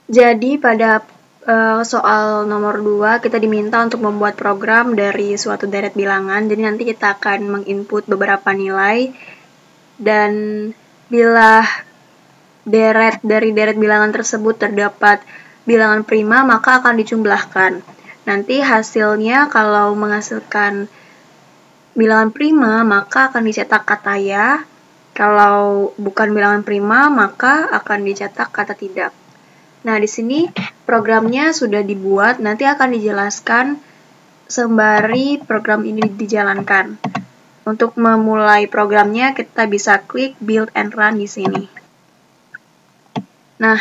Jadi pada soal nomor 2 kita diminta untuk membuat program dari suatu deret bilangan. Jadi nanti kita akan menginput beberapa nilai dan bila dari deret bilangan tersebut terdapat bilangan prima maka akan dijumlahkan. Nanti hasilnya kalau menghasilkan bilangan prima maka akan dicetak kata ya. Kalau bukan bilangan prima maka akan dicetak kata tidak. Nah, di sini programnya sudah dibuat, nanti akan dijelaskan sembari program ini dijalankan. Untuk memulai programnya, kita bisa klik Build and Run di sini. Nah,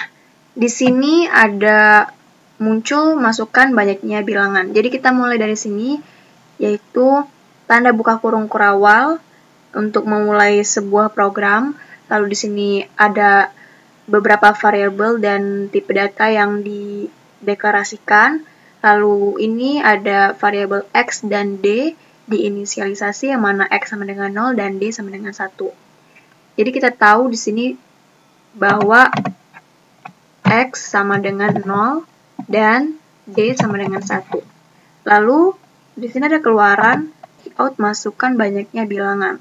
di sini ada muncul masukan banyaknya bilangan. Jadi kita mulai dari sini, yaitu tanda buka kurung kurawal untuk memulai sebuah program. Lalu di sini ada beberapa variabel dan tipe data yang dideklarasikan. Lalu ini ada variabel X dan D diinisialisasi, yang mana X sama dengan 0 dan D sama dengan 1. Jadi kita tahu di sini bahwa X sama dengan 0 dan D sama dengan 1. Lalu di sini ada keluaran out masukkan banyaknya bilangan.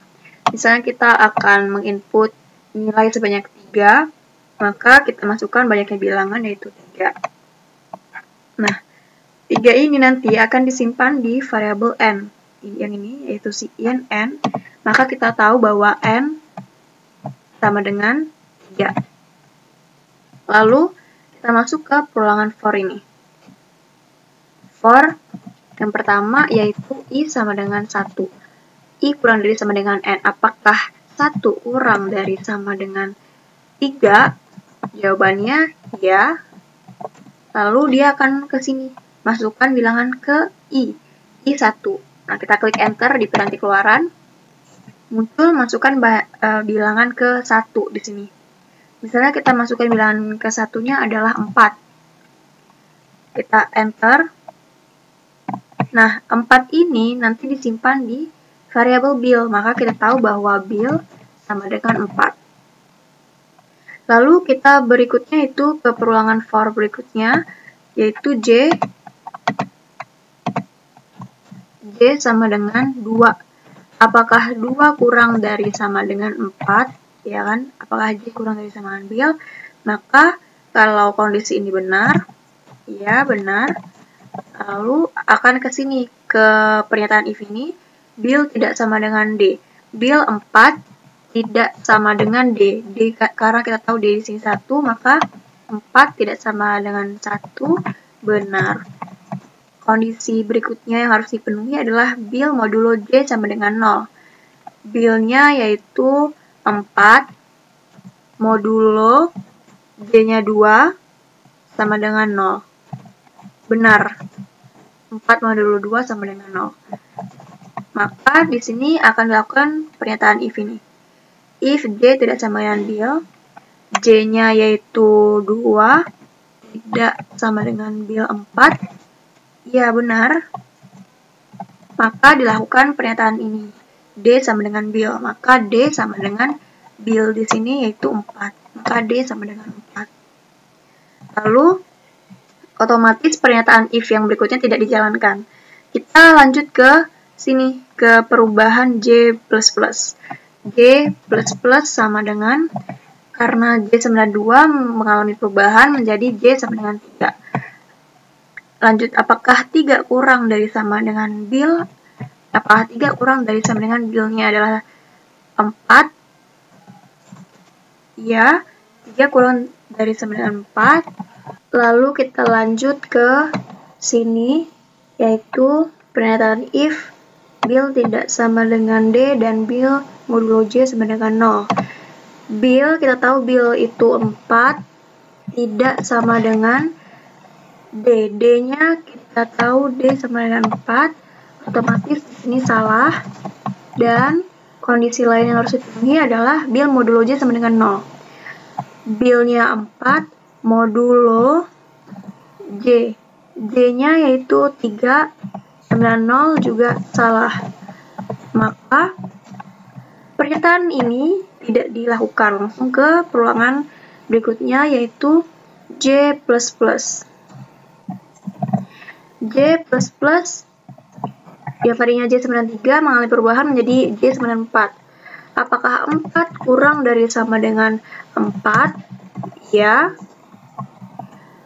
Misalnya kita akan menginput nilai sebanyak 3, maka kita masukkan banyaknya bilangan yaitu 3. Nah, 3 ini nanti akan disimpan di variabel n. Yang ini yaitu si in n. Maka kita tahu bahwa n sama dengan 3. Lalu kita masuk ke perulangan for ini. For yang pertama yaitu i sama dengan 1. I kurang dari sama dengan n. Apakah 1 kurang dari sama dengan 3? Jawabannya ya. Lalu dia akan ke sini, masukkan bilangan ke I 1. Nah, kita klik enter di piranti keluaran. Muncul masukkan bilangan ke 1 di sini. Misalnya kita masukkan bilangan ke 1-nya adalah 4. Kita enter. Nah, 4 ini nanti disimpan di variabel bill, maka kita tahu bahwa bill sama dengan 4. Lalu kita berikutnya itu ke perulangan for berikutnya, yaitu J sama dengan 2. Apakah 2 kurang dari sama dengan 4? Ya kan? Apakah J kurang dari sama dengan bill? Maka kalau kondisi ini benar, ya benar. Lalu akan ke sini, ke pernyataan if ini, bill tidak sama dengan D. Bill 4 tidak sama dengan D. Karena kita tahu D di sini 1, maka 4 tidak sama dengan 1, benar. Kondisi berikutnya yang harus dipenuhi adalah bill modulo J sama dengan 0. Bill-nya yaitu 4, modulo J-nya 2, sama dengan 0. Benar. 4 modulo 2 sama dengan 0. Maka di sini akan dilakukan pernyataan if ini. If J tidak sama dengan bill, J-nya yaitu 2, tidak sama dengan bill 4, ya benar, maka dilakukan pernyataan ini. D sama dengan bill, maka D sama dengan bill di sini yaitu 4, maka D sama dengan 4. Lalu, otomatis pernyataan if yang berikutnya tidak dijalankan. Kita lanjut ke sini, ke perubahan J++. J++ sama dengan, karena J sama dengan 2 mengalami perubahan menjadi J sama dengan 3. Lanjut, apakah 3 kurang dari sama dengan bill? Apakah 3 kurang dari sama dengan bill-nya adalah 4? Ya, 3 kurang dari sama dengan 4. Lalu kita lanjut ke sini, yaitu pernyataan if bill tidak sama dengan D dan bill modulo J sama dengan 0. Bill, kita tahu bill itu 4, tidak sama dengan D. D-nya kita tahu D sama dengan 4, otomatis ini salah. Dan kondisi lain yang harus dipenuhi adalah bill modulo J sama dengan 0. Bill-nya 4, modulo J. J-nya yaitu 3, sama dengan 0 juga salah. Maka pernyataan ini tidak dilakukan, langsung ke perulangan berikutnya, yaitu J++. J++, yang tadinya J sama dengan 3 mengalami perubahan menjadi J sama dengan 4. Apakah 4 kurang dari sama dengan 4? Ya.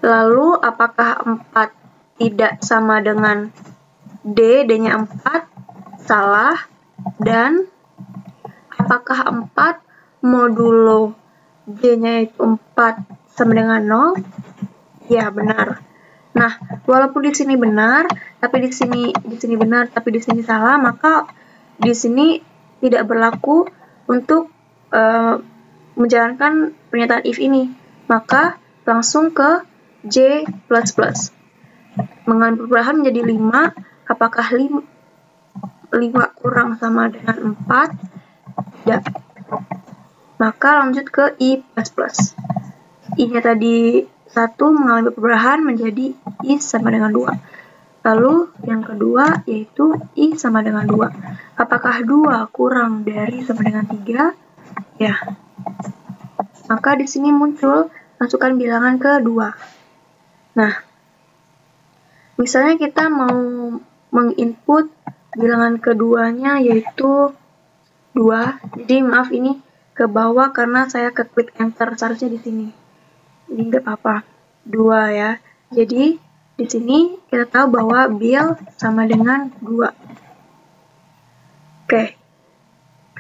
Lalu apakah 4 tidak sama dengan D? D-nya 4? Salah. Dan apakah 4 modulo J-nya itu 4 sama dengan 0? Ya, benar. Nah, walaupun di sini benar, tapi di sini benar, tapi di sini salah, maka di sini tidak berlaku untuk menjalankan pernyataan if ini. Maka langsung ke J++. Mengalami perubahan menjadi 5. Apakah 5 kurang sama dengan 4? Tidak. Maka lanjut ke I++. I-nya tadi 1 mengalami perubahan menjadi I sama dengan 2. Lalu yang kedua yaitu I sama dengan 2. Apakah 2 kurang dari sama dengan 3? Ya. Maka di sini muncul masukkan bilangan ke 2. Nah, misalnya kita mau menginput bilangan keduanya yaitu 2. Jadi maaf ini ke bawah karena saya keklik enter, seharusnya di sini. Ini nggak apa-apa. 2 ya. Jadi di sini kita tahu bahwa bil sama dengan 2. Oke.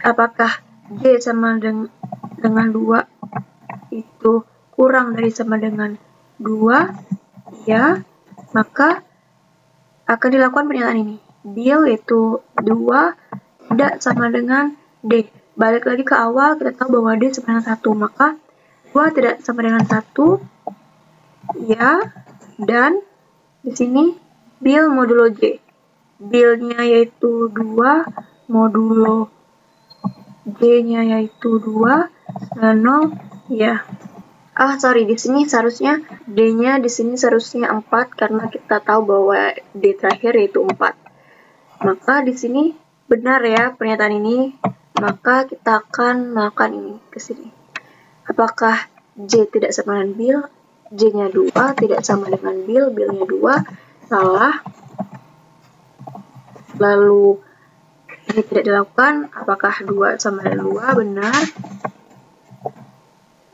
Apakah J sama dengan 2 itu kurang dari sama dengan 2? Ya. Maka akan dilakukan pernyataan ini. Bil yaitu 2 tidak sama dengan D. Balik lagi ke awal, kita tahu bahwa D sama dengan 1. Maka 2 tidak sama dengan 1. Ya. Dan di sini bil modulo J. Bilnya yaitu 2, modulo J-nya yaitu 2, dan 0. Ya. Sorry, di sini seharusnya D-nya di sini seharusnya 4 karena kita tahu bahwa D terakhir yaitu 4. Maka di sini benar ya pernyataan ini. Maka kita akan melakukan ini ke sini. Apakah J tidak sama dengan bil? J-nya 2 tidak sama dengan bil, bilnya 2. Salah. Lalu ini tidak dilakukan. Apakah 2 sama dengan 2? Benar.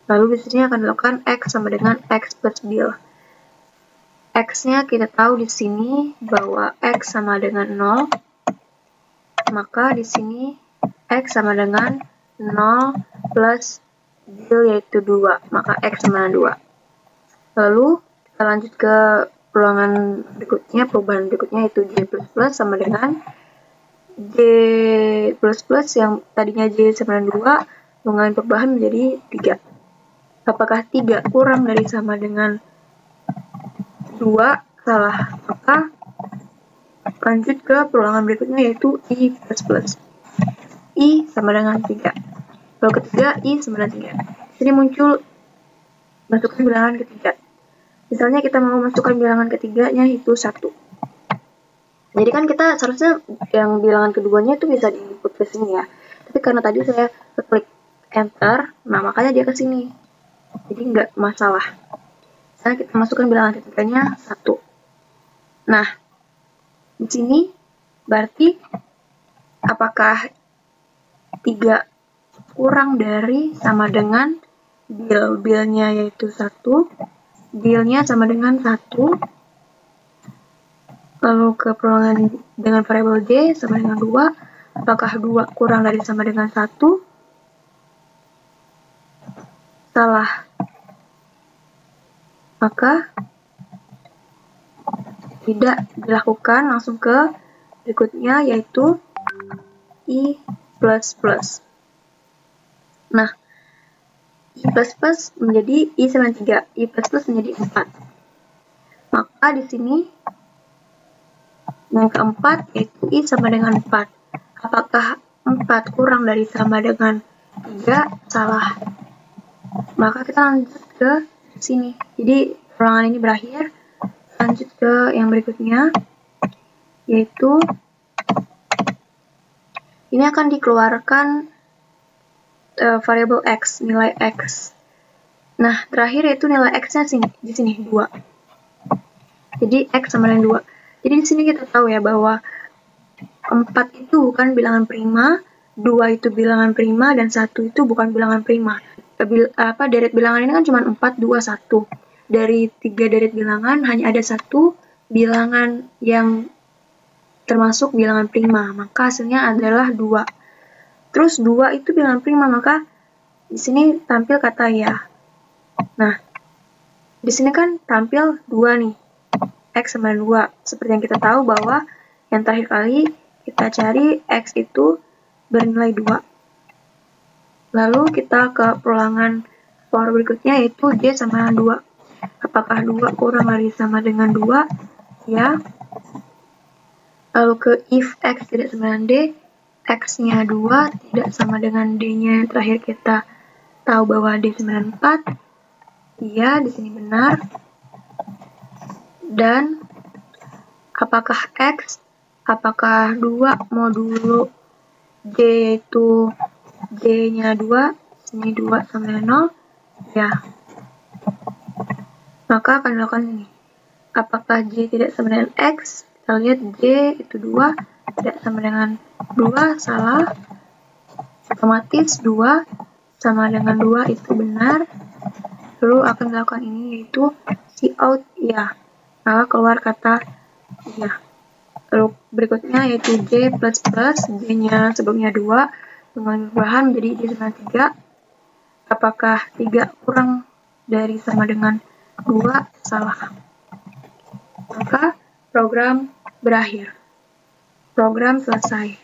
Lalu di sini akan dilakukan X sama dengan X plus bil. X-nya kita tahu di sini bahwa X sama dengan 0. Maka di sini X sama dengan 0 plus bil yaitu 2. Maka X sama dengan 2. Lalu kita lanjut ke perubahan berikutnya yaitu J++ sama dengan J++ yang tadinya J sama dengan 2 mengalami perubahan menjadi 3. Apakah 3 kurang dari sama dengan 2? Salah. Maka lanjut ke perulangan berikutnya yaitu I++. I sama dengan 3. Lalu ketiga I sama dengan 3. Sini muncul masukkan bilangan ketiga. Misalnya kita mau masukkan bilangan ketiganya itu 1. Jadi kan kita seharusnya yang bilangan keduanya itu bisa di-input ke sini ya. Tapi karena tadi saya klik enter, nah makanya dia ke sini. Jadi nggak masalah. Misalnya kita masukkan bilangan ketiganya 1. Nah, di sini berarti apakah 3 kurang dari sama dengan bil? Bilnya yaitu 1. Bilnya sama dengan 1. Lalu ke perulangan dengan variabel J sama dengan 2. Apakah 2 kurang dari sama dengan 1? Salah. Maka tidak dilakukan, langsung ke berikutnya yaitu I++. Nah, I++ menjadi I sama 3, I++ menjadi 4. Maka di sini yang keempat yaitu I sama dengan 4. Apakah 4 kurang dari sama dengan 3? Salah. Maka kita lanjut ke sini. Jadi perulangan ini berakhir. Lanjut ke yang berikutnya yaitu ini akan dikeluarkan variabel X, nilai X. Nah, terakhir yaitu nilai X-nya di sini 2. Jadi X sama dengan 2. Jadi di sini kita tahu ya bahwa 4 itu bukan bilangan prima, 2 itu bilangan prima, dan 1 itu bukan bilangan prima. Deret bilangan ini kan cuma 4, 2, 1. Dari 3 deret bilangan hanya ada 1 bilangan yang termasuk bilangan prima, maka hasilnya adalah 2. Terus 2 itu bilangan prima, maka di sini tampil kata ya. Nah, di sini kan tampil 2 nih, X sama 2. Seperti yang kita tahu bahwa yang terakhir kali kita cari X itu bernilai 2. Lalu kita ke perulangan for berikutnya yaitu D sama dengan 2. Apakah 2 kurang dari sama dengan 2? Ya. Lalu ke if X tidak sama dengan D, X-nya 2 tidak sama dengan D-nya. Terakhir kita tahu bahwa D sama dengan 4. Iya, di sini benar. Dan apakah X, apakah 2 modulo D yaitu D-nya 2, sini 2 sama dengan 0? Ya. Maka akan dilakukan ini. Apakah J tidak sama dengan X? Kita lihat J itu 2, tidak sama dengan 2, salah. Otomatis 2 sama dengan 2 itu benar. Lalu akan dilakukan ini yaitu Cout ya. Maka keluar kata ya. Lalu berikutnya yaitu J plus D-nya sebelumnya 2 mengalami perubahan menjadi J sama 3. Apakah 3 kurang dari sama dengan 2? Salah. Maka program berakhir. Program selesai.